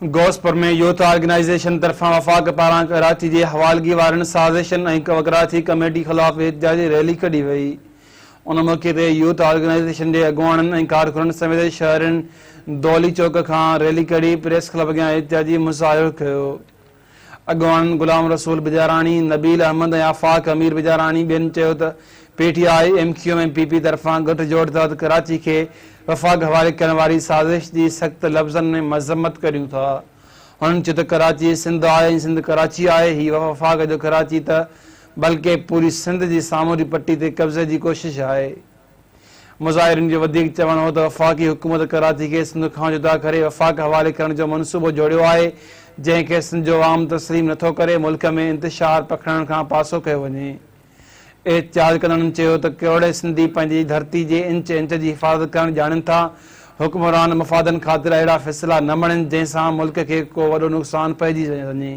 गोसपुर में youth organisation तरफां वफ़ाक़ पारां कराची जे हवालगी वारनि साज़िशन ऐं कराची कमेटी ख़िलाफ़ एहतिजाजी रैली कढी वई। उन मौक़े ते यूथ ऑर्गेनाइजेशन जे अॻुवाणनि ऐं कारकुननि समेत शहरनि दौली चौक खां रैली कढी प्रेस क्लब अॻियां एहतिजाजी मुज़ाहिरो कयो। अॻुवाणनि गुलाम रसूल बिजाराणी, नबील अहमद ऐं आफ़ाक़ अमीर बिजाराणी ॿियनि चयो त पीटीआई, MQM ऐं PP तरफ़ां गठजोड़ तहत कराची खे वफ़ाक़ हवाले करण वारी साज़िश जी सख़्त लफ़्ज़नि में मज़म्मत करियूं था। हुननि चयो त कराची सिंध आहे ऐं सिंध कराची आहे। हीउ वफ़ाक़ जो कराची त बल्कि पूरी सिंध जी सामूरी पट्टी ते कब्ज़े जी कोशिश आहे। मुज़ाहिरीन जो वधीक चवणु हो त वफ़ाक़ी हुकूमत कराची खे सिंध खां जुदा करे वफ़ाक़ हवाले करण जो मनसूबो जोड़ियो आहे, जंहिंखे सिंध जो आम तस्लीम नथो करे मुल्क में इंतिशार पखिड़ण खां पासो कयो वञे। एहतिजाज कंदड़नि चयो त करोड़े सिंधी पंहिंजी धरती जे इंच इंच जी हिफ़ाज़त करणु ॼाणनि था। हुक्मरान मफ़ादनि ख़ातिर अहिड़ा फ़ैसिला न मणनि जंहिंसां मुल्क खे को वॾो नुक़सानु पइजी वञे।